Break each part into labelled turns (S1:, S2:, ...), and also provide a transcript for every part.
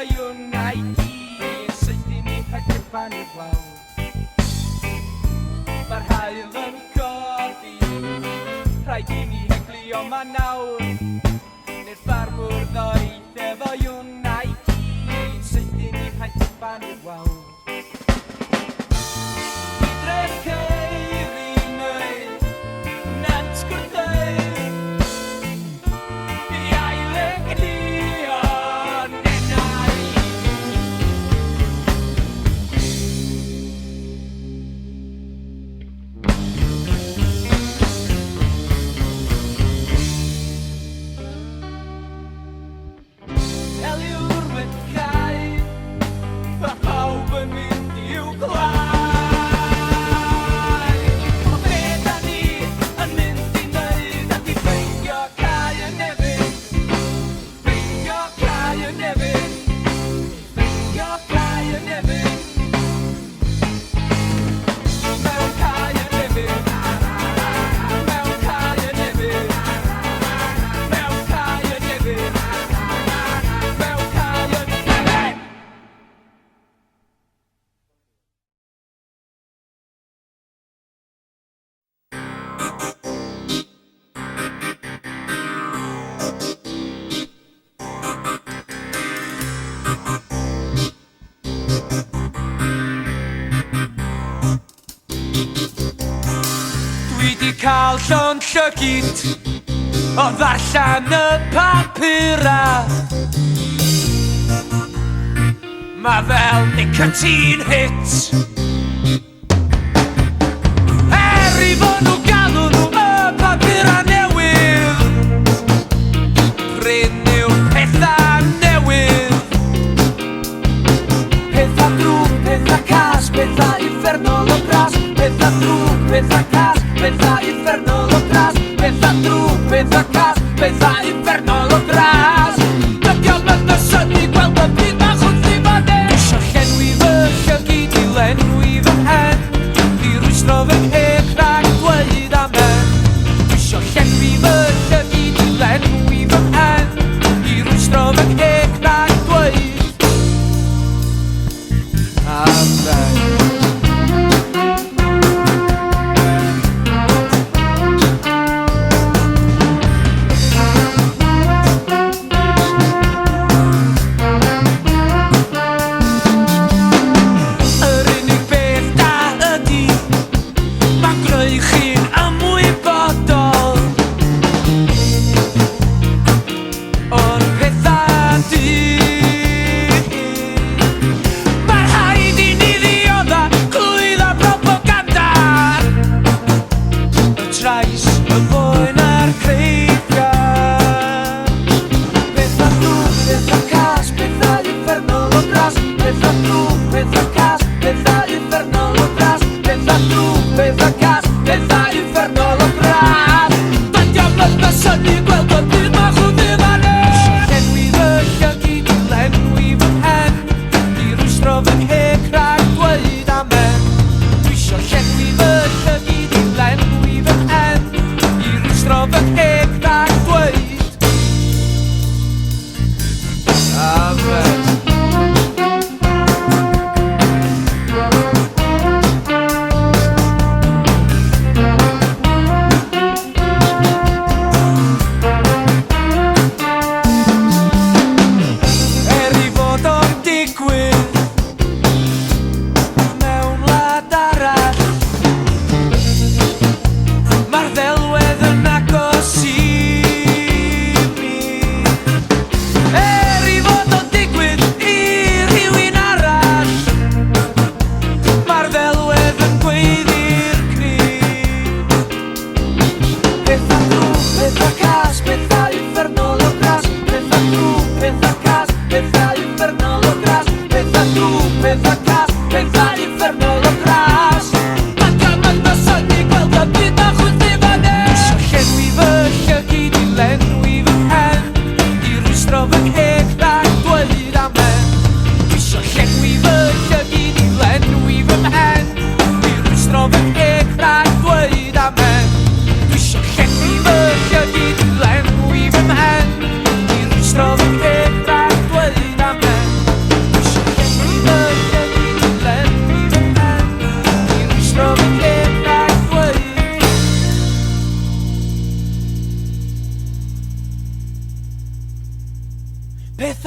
S1: yw'n sydd i ni hedfan i'r glaw. Mae'r hael yn codi, rhaid i ni heglio ma nawr. Neu'r ffarmwr ddoeth efo yw'n sydd i ni hedfan i'r glaw. Dref ceir i wneud, nant gwrthau, i aileglio nenau. Eliwr wedi cau, mae pawb yn mynd i'w Glaw. O be da ni yn mynd i wneud ydi ffeindio cau y Nefyn. Ffeindio cau y Nefyn. Ffeindio cau y Nefyn. Mewn cau y Nefyn. Mewn cau y Nefyn. Mewn cau y Nefyn. Mewn cau y Nefyn. Dwi 'di cael llon llygid o ddarllen y papura. Ma' fel nicotine hit. I fod nhw galw nhw y papura newydd. Prynu'r petha newydd. Petha drwg, petha cas, petha uffernol o gras. Petha drwg, petha cas, petha uffernol o gras. Petha drwg, petha cas, petha uffernol o gras. Dydiom yn syni gweld y byd bach wrth i fan hyn. Isio llenwi fy llygid i lenwi fy mhen, i rwystro fy ngheg rhag dweud amen. Isio llenwi fy llygid i lenwi fy mhen, i rwystro fy ngheg rhag dweud amen. Yr unig beth da ydi, ma' greu chi'n ymwybodol o'r petha di. Mae rhaid i ni ddiodda clwydda propaganda. Y trais, y boen a'r creiddiau. Petha drwg, petha cas, petha uffernol o gras. Petha drwg, petha cas, petha uffernol o gras. Petha drwg, petha cas, petha uffernol o gras. Dydiom yn syni gweld y byd bach wrth i fan hyn. Llenwi fy llygid i lenwi fy mhen, i rwystro fy ngheg rhag dweud amen. Dwi isio llenwi fy llygid i lenwi fy mhen, i rwystro fy ngheg rhag dweud amen. I fod o'n digwydd mewn wlad arall, mae'r ddelwedd yn agos i mi. I fod o'n digwydd i rhywun arall, mae'r ddelwedd yn gweiddi'r cryf. Petha drwg, petha cas, petha uffernol o gras. Petha drwg, petha cas, petha uffernol o gras. Petha drwg, petha cas, petha uffernol o gras. Dydiom yn syni gweld y byd bach wrth i fan hyn. Isio llenwi fy llygid i lenwi fy mhen, i rwystro fy ngheg rhag dweud amen. Isio llenwi fy llygid i lenwi fy mhen, i rwystro fy ngheg rhag dweud amen. Isio llenwi fy llygid i lenwi fy mhen, i rwystro fy ngheg rhag dweud amen.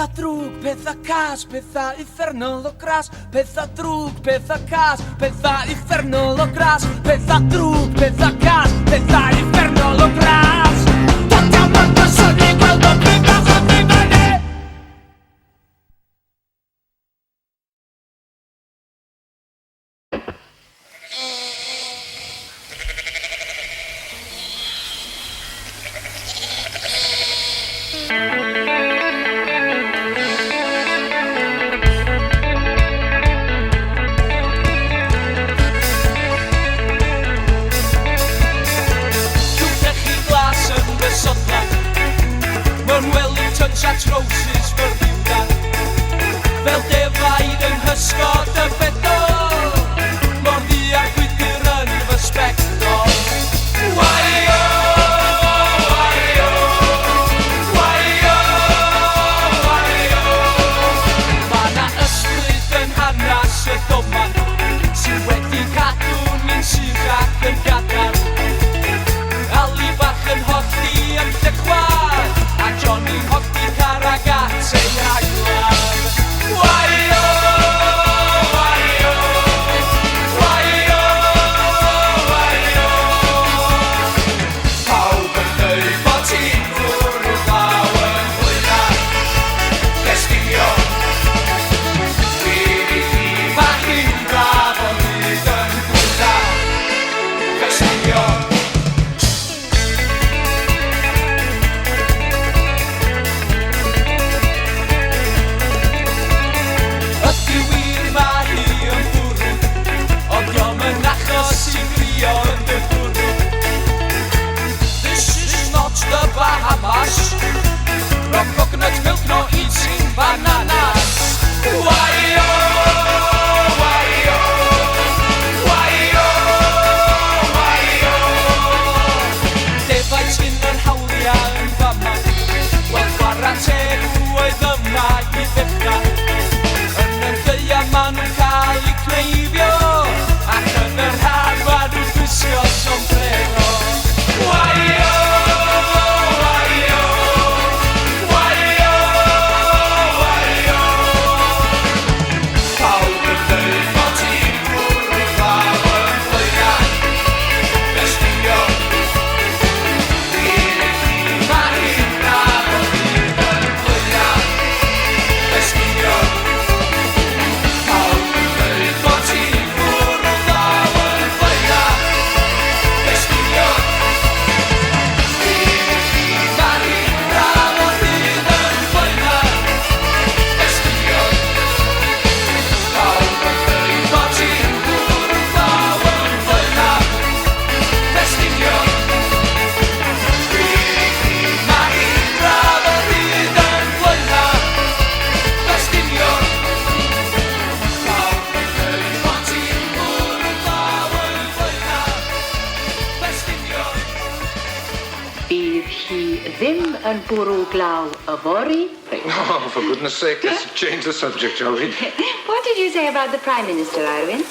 S1: Pethau drwg, pethau cas, pethau uffernol o gras. Pethau drwg, pethau cas, pethau uffernol o gras. Pethau drwg, pethau cas, pethau uffernol o gras. Doedd am yn gosod i gweld o bryd bach o ddifynnu. At roses for Rydan. Fel defaid yng nghysgod y bedol, mor ddi ar gwydr yn fy sbectol. Waio, waio, waio, waio. Ma' na ysbryd yn hanas y doman, sy'n wedi cadw ni'n sych ac yn gadarn. Ali bach yn hoffi yn dychwad, a Johnny hoffi caragat ei aglan. Waio, waio, waio, waio. Pawb yn dweud bod ti'n bwrw glaw yn Rydan. Destynio, bydd i chi ma' hi'n braf o hyd yn Rydan. Destynio. Bahamas, rock coconut milk, no eating bananas. Waio, waio, waio, waio. Defaid sy'n yn hawliau yn fama, wel chwarae teg oedd yma i ddechrau. Yn y ddeia ma' nhw'n cael eu cleifio, ac yn yr haf ma' nhw'n gwisgo sombrero. Waio!
S2: Ddim yn bwrw glaw y fori.
S3: Oh, for goodness sake, let's change the subject, shall we?
S2: What did you say about the Prime Minister, Irwin?